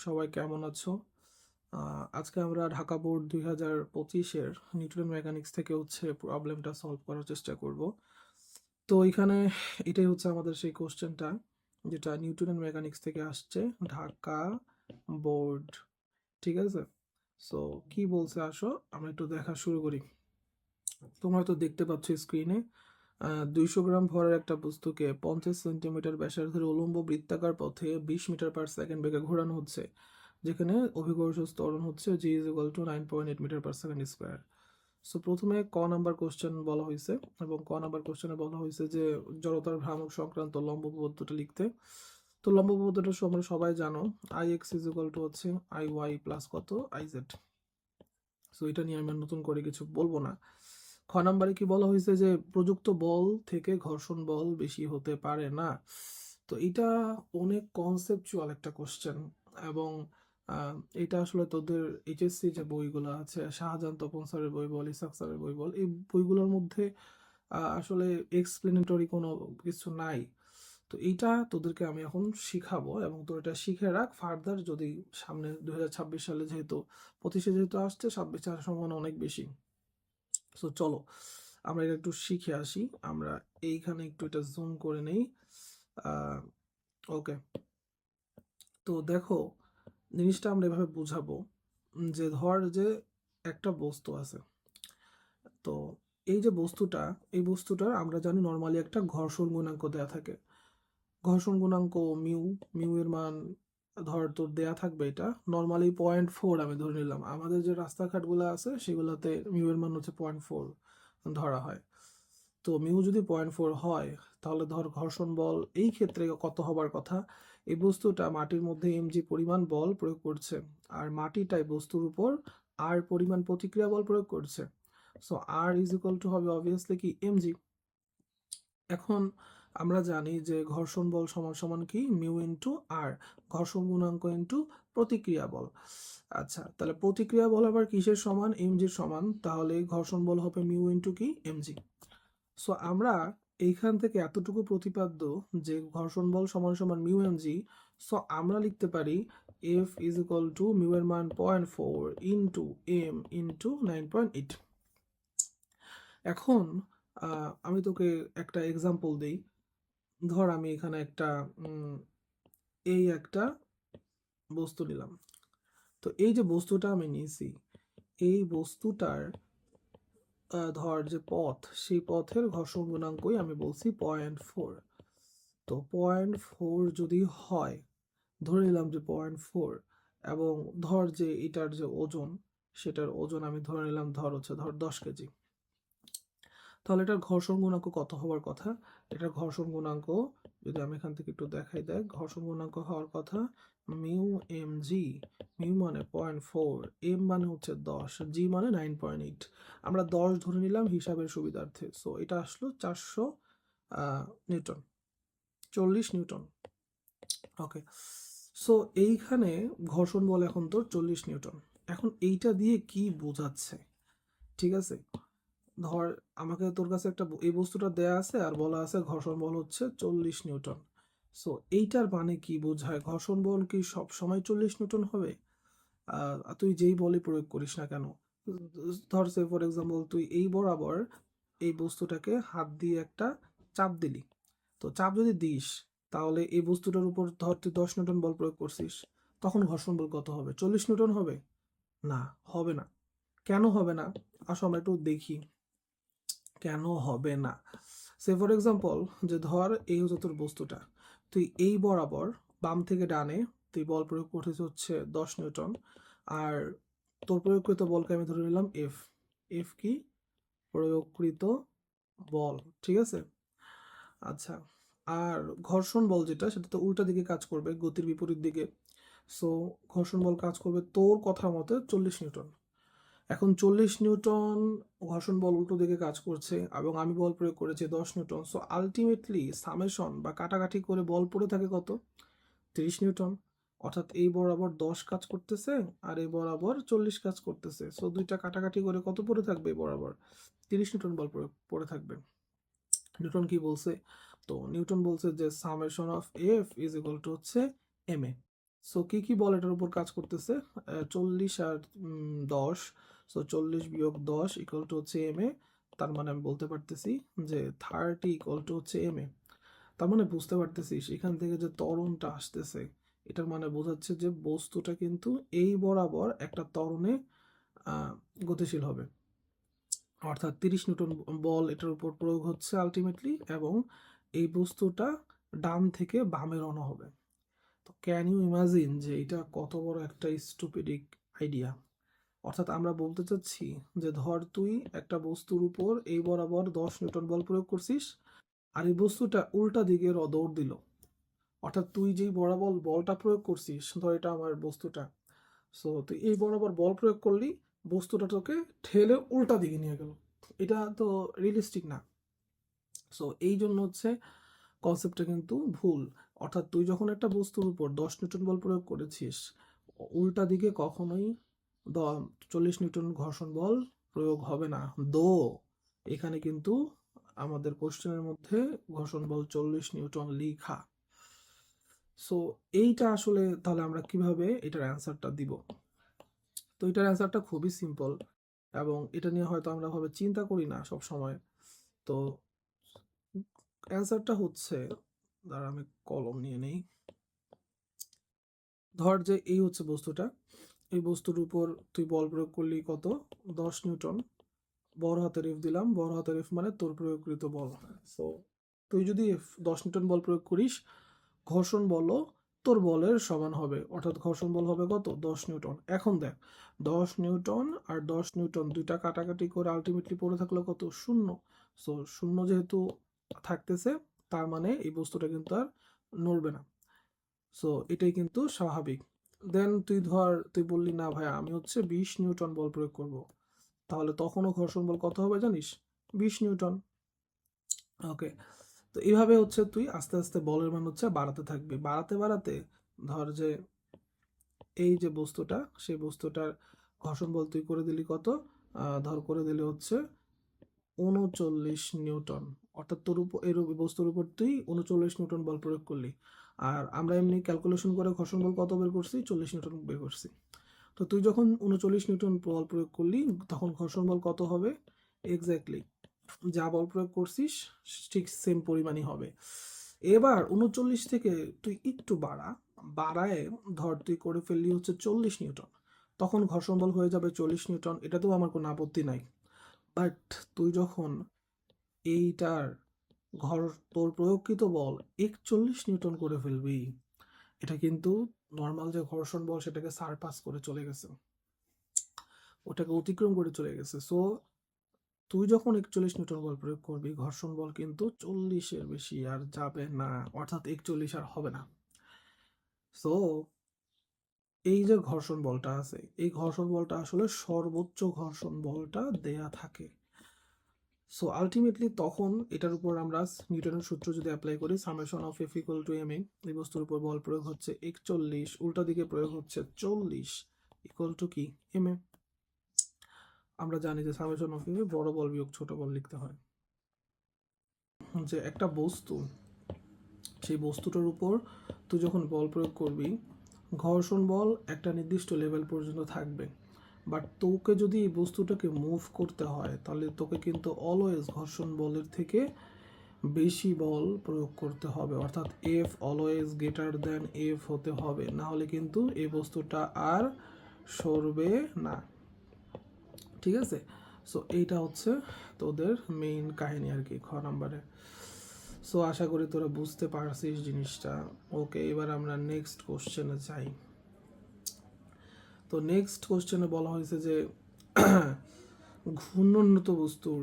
সবাই কেমন আছো? আজকে আমরা ঢাকা বোর্ড 2025-এর নিউটন মেকানিক্স থেকে হচ্ছে প্রবলেমটা সলভ করার চেষ্টা করব। তো এখানে এটাই হচ্ছে আমাদের সেই কোশ্চেনটা যেটা নিউটন মেকানিক্স থেকে আসছে, ঢাকা বোর্ড। ঠিক আছে, সো কি বলছে আসো আমরা একটু দেখা শুরু করি। তোমরা তো দেখতে পাচ্ছ স্ক্রিনে 200 গ্রাম ভরের একটা বস্তুকে 50 সেন্টিমিটার ব্যাসার্ধের উলম্ব বৃত্তাকার পথে 20 মিটার পার সেকেন্ড বেগে ঘোরানো হচ্ছে, যেখানে অভিকর্ষ ত্বরণ হচ্ছে g = 9.8 metre per second square. So প্রথমে ক নাম্বার কোশ্চেন বলা হয়েছে এবং ক নাম্বার কোশ্চেনে বলা হয়েছে যে জড়তার ভ্রামক সংক্রান্ত লম্ব উপপাদ্যটা লিখতে। তো লম্ব উপপাদ্যটা তোমরা সবাই জানো, Ix হচ্ছে Iy প্লাস কত Iz। সো এটা নিয়ে আমি নতুন করে কিছু বলবো না। খ নাম্বারে কি বলা হয়েছে যে প্রযুক্ত বল থেকে ঘর্ষণ বল বেশি হতে পারে না। তো এটা অনেক কনসেপচুয়াল একটা কোশ্চেন এবং এটা আসলে তোদের এইচএসসি যে বইগুলো আছে, শাহজাহান তপন স্যারের বই বল, ইসাক স্যারের বই বল, এই বইগুলোর মধ্যে আসলে এক্সপ্লেনেটরি কোনো কিছু নাই। তো এইটা তোদেরকে আমি এখন শিখাবো এবং তোর এটা শিখে রাখ, ফার্দার যদি সামনে 2026 সালে যেহেতু 25-এ যেহেতু আসছে, 26 আসার সম্ভাবনা অনেক বেশি। সো চলো আমরা এটা একটু শিখে আসি। আমরা এইখানে একটু এটা জুম করে নেই। ওকে, তো দেখো জিনিসটা আমরা এভাবে বুঝাবো যে ধর যে একটা বস্তু আছে, তো এই যে বস্তুটা, এই বস্তুটার আমরা জানি নর্মালি একটা ঘর্ষণ গুণাঙ্ক দেয়া থাকে। ঘর্ষণ গুণাঙ্ক মিউ, মিউ এর মান ধর তোর দেয়া থাকবে, এটা নর্মালি 0.4 আমি ধরে নিলাম। আমাদের যে রাস্তাঘাটগুলো আছে সেগুলোতে মিউ এর মান হচ্ছে 0.4 ধরা হয়। তো মিউ যদি 0.4 হয় তাহলে ধর ঘর্ষণ বল এই ক্ষেত্রে কত হবার কথা? এই বস্তুটা মাটির মধ্যে এমজি পরিমাণ বল প্রয়োগ করছে আর মাটিটাই বস্তুর উপর আর পরিমাণ প্রতিক্রিয়া বল প্রয়োগ করছে। So R is equal to হবে অবভিয়াসলি কি এমজি। এখন আমরা জানি যে ঘর্ষণ বল সমান সমান কি মিউ ইন্টু আর, ঘর্ষণ গুণাঙ্ক ইন্টু প্রতিক্রিয়া বল। আচ্ছা, তাহলে প্রতিক্রিয়া বল আবার কিসের সমান? এমজির সমান। তাহলে ঘর্ষণ বল হবে মিউ ইন্টু কি এমজি। সো আমরা এইখান থেকে এতটুকু প্রতিপাদ্য যে ঘর্ষণ বল সমান সমান মিউ এমজি। সো আমরা লিখতে পারি F is equal two mu এর মান 0.4 ইন্টু এম ইন্টু 9.8। এখন আমি তোকে একটা এক্সাম্পল দিই। ধর আমি এখানে একটা এই একটা বস্তু নিলাম। তো এই যে বস্তুটা আমি নিয়েছি, এই বস্তুটার ধর যে পথ, সেই পথের ঘর্ষণ গুণাঙ্কই আমি বলছি 0.4। তো 0.4 যদি হয়, ধরে নিলাম যে 0.4, এবং ধর যে এটার যে ওজন, সেটার ওজন আমি ধরে নিলাম ধর 10 কেজি। তাহলে এটার ঘর্ষণ গুণাঙ্ক কত হওয়ার কথা? এটার ঘর্ষণ গুণাঙ্ক যদি আমি এখান থেকে একটু দেখাই, দেখ ঘর্ষণ গুণাঙ্ক হওয়ার কথা মিউ এম জি। মিউ মানে 0.4, এম মানে হচ্ছে 10, জি মানে 9.8। আমরা 10 ধরে নিলাম হিসাবের সুবিধার্থে। সো এটা আসলো 400 নিউটন, 40 নিউটন। ওকে, সো এইখানে ঘর্ষণ বল এখন তোর 40 নিউটন। এখন এইটা দিয়ে কি বোঝাচ্ছে? ঠিক আছে, ধর আমাকে তোর কাছে একটা এই বস্তুটা দেয়া আছে আর বলা আছে ঘর্ষণ বল হচ্ছে 40 নিউটন। সো এইটার মানে কি বোঝায়? ঘর্ষণ বল কি সব সময় 40 নিউটন হবে? তুই যেই বলই প্রয়োগ করিস না কেন, ধর সে ফর এক্সাম্পল তুই এই বরাবর এই বস্তুটাকে হাত দিয়ে একটা চাপ দিলি। তো চাপ যদি দিস তাহলে এই বস্তুটার উপর ধর তুই 10 নিউটন বল প্রয়োগ করছিস, তখন ঘর্ষণ বল কত হবে? 40 নিউটন হবে? না, হবে না। কেন হবে না? আসো আমরা একটু দেখি কেন হবে না। সে ফর এক্সাম্পল যে ধর এই হচ্ছে তোর বস্তুটা, তুই এই বরাবর বাম থেকে ডানে তুই বল প্রয়োগ করছিস হচ্ছে 10 নিউটন, আর তোর প্রয়োগকৃত বলকে আমি ধরে নিলাম এফ। এফ কি? প্রয়োগকৃত বল। ঠিক আছে, আচ্ছা। আর ঘর্ষণ বল যেটা, সেটা তো উল্টা দিকে কাজ করবে, গতির বিপরীত দিকে। সো ঘর্ষণ বল কাজ করবে তোর কথা মতে 40 নিউটন। এখন 40 নিউটন ঘর্ষণ বল উল্টো দিকে কাজ করছে এবং আমি বল প্রয়োগ করেছি 10 নিউটন। সো আলটিমেটলি সামেশন বা কাটাকাটি করে বল পড়ে থাকে কত? 30 নিউটন। অর্থাৎ এই বরাবর 10 কাজ করতেছে আর এই বরাবর 40 কাজ করতেছে। সো দুইটা কাটাকাটি করে কত পড়ে থাকবে? বরাবর 30 নিউটন বল পড়ে থাকবে। নিউটন কি বলছে? তো নিউটন বলছে যে summation of F is equal two হচ্ছে এম এ। সো কি বল এটার উপর কাজ করতেছে? 40 আর 10, সো 40 বিয়োগ 10 ইকুয়াল টু হচ্ছে এম এ। তার মানে আমি বলতে পারতেছি যে 30 ইকুয়াল টু হচ্ছে এম এ। তার মানে বুঝতে পারতেছিস এখান থেকে যে ত্বরণটা আসতেছে, এটার মানে বোঝাচ্ছে যে বস্তুটা কিন্তু এই বরাবর একটা ত্বরণে গতিশীল হবে। অর্থাৎ 30 নিউটন বল এটার উপর প্রয়োগ হচ্ছে আলটিমেটলি, এবং এই বস্তুটা ডান থেকে বামে রওনা হবে। তো ক্যান ইউ ইমাজিন যে এটা কত বড় একটা স্টুপিডিক আইডিয়া? অর্থাৎ আমরা বলতে চাচ্ছি যে ধর তুই একটা বস্তুর উপর এই বরাবর 10 নিউটন বল প্রয়োগ করছিস, আর এই বস্তুটা উল্টা দিকে দৌড় দিল। অর্থাৎ তুই যেই বরাবর বলটা প্রয়োগ করছিস, ধর এটা আমার বস্তুটা, সো তুই এই বরাবর বল প্রয়োগ করলি, বস্তুটা তোকে ঠেলে উল্টা দিকে নিয়ে গেল। এটা তো রিয়েলিস্টিক না। সো এই জন্য হচ্ছে কনসেপ্টটা কিন্তু ভুল। অর্থাৎ তুই যখন একটা বস্তুর উপর 10 নিউটন বল প্রয়োগ করেছিস, উল্টা দিকে কখনোই 40 নিউটন ঘর্ষণ বল প্রয়োগ হবে না। দো এখানে কিন্তু আমাদের কোশ্চেনের মধ্যে ঘর্ষণ বল 40 নিউটন লিখা। সো এইটা আসলে তাহলে আমরা কিভাবে এটার অ্যান্সারটা দিব? তো এটার অ্যান্সারটা খুবই সিম্পল, এবং এটা নিয়ে হয়তো আমরা ভাবে চিন্তা করি না সব সময়। তো অ্যান্সারটা হচ্ছে, দাঁড়া আমি কলম নিয়ে নেই। ধর যে এই হচ্ছে বস্তুটা, এই বস্তুর উপর তুই বল প্রয়োগ করলি কত? 10 নিউটন। বড় হাতের এফ দিলাম, বড় হাতের এফ মানে তোর প্রয়োগকৃত বল। সো তুই যদি 10 নিউটন বল প্রয়োগ করিস, ঘর্ষণ বলও তোর বলের সমান হবে, অর্থাৎ ঘর্ষণ বল হবে কত? 10 নিউটন। এখন দেখ, 10 নিউটন আর 10 নিউটন দুইটা কাটাকাটি করে আলটিমেটলি পড়ে থাকলো কত? 0। সো 0 যেহেতু থাকতেছে, তার মানে এই বস্তুটা কিন্তু আর নড়বে না। সো এটাই কিন্তু স্বাভাবিক। দেন তুই বললি না ভাই আমি হচ্ছে 20 নিউটন বল প্রয়োগ করব, তাহলে তখনও ঘর্ষণ বল কত হবে জানিস? 20 নিউটন। ওকে, তো এইভাবে হচ্ছে তুই আস্তে আস্তে বলের মান হচ্ছে বাড়াতে থাকবি, বাড়াতে বাড়াতে ধর যে এই যে বস্তুটা, সেই বস্তুটার ঘর্ষণ বল তুই করে দিলি কত? ধর করে দিলি হচ্ছে 39 নিউটন। অর্থাৎ তোর উপর এর বস্তুর উপর তুই 39 নিউটন বল প্রয়োগ করলি। আর আমরা এমনি ক্যালকুলেশন করে ঘর্ষণ বল কত বের করছি? 40 নিউটন বের করছি। তো তুই যখন 39 নিউটন বল প্রয়োগ করলি, তখন ঘর্ষণ বল কত হবে? এক্স্যাক্টলি যা বল প্রয়োগ করছিস ঠিক সেম পরিমাণই হবে। এবার 39 থেকে তুই একটু বাড়ায় ধর তুই করে ফেললি হচ্ছে 40 নিউটন, তখন ঘর্ষণ বল হয়ে যাবে 40 নিউটন। এটাতেও আমার কোনো আপত্তি নাই। বাট তুই যখন এইটার তোর প্রয়োগকৃত বল 41 নিউটন করে ফেলবি, এটা কিন্তু নর্মাল যে ঘর্ষণ বল সেটাকে সারপাস করে চলে গেছে, ওটাকে অতিক্রম করে চলে গেছে। সো তুই যখন 41 নিউটন বল প্রয়োগ করবি, ঘর্ষণ বল কিন্তু 40-এর বেশি আর যাবে না, অর্থাৎ 41 আর হবে না। সো এই যে ঘর্ষণ বলটা আছে, এই ঘর্ষণ বলটা আসলে সর্বোচ্চ ঘর্ষণ বলটা দেয়া থাকে। সো আলটিমেটলি তখন এটার উপর আমরা নিউটনের সূত্র যদি অ্যাপ্লাই করি, summation of F equal to m a, এই বস্তুর উপর বল প্রয়োগ হচ্ছে 41, উল্টা দিকে প্রয়োগ হচ্ছে 40, ইকুয়াল টু কি? M A. আমরা জানি যে সামেশন অফ এম এ বড় বল বিয়োগ ছোট বল লিখতে হয়। যে একটা বস্তু, সেই বস্তুটার উপর তুই যখন বল প্রয়োগ করবি, ঘর্ষণ বল একটা নির্দিষ্ট লেভেল পর্যন্ত থাকবে, বাট তোকে যদি এই বস্তুটাকে মুভ করতে হয়, তাহলে তোকে কিন্তু অলওয়েজ ঘর্ষণ বলের থেকে বেশি বল প্রয়োগ করতে হবে, অর্থাৎ F always greater than F হতে হবে, না হলে কিন্তু এই বস্তুটা আর সরবে না। ঠিক আছে? সো এইটা হচ্ছে তোদের মেইন কাহিনী আর কি, খ নাম্বারে। সো আশা করি তোরা বুঝতে পারছিস জিনিসটা। ওকে, এবার আমরা নেক্সট কোশ্চেনে যাই। তো নেক্সট কোশ্চেনে বলা হয়েছে যে ঘূর্ণনত বস্তুর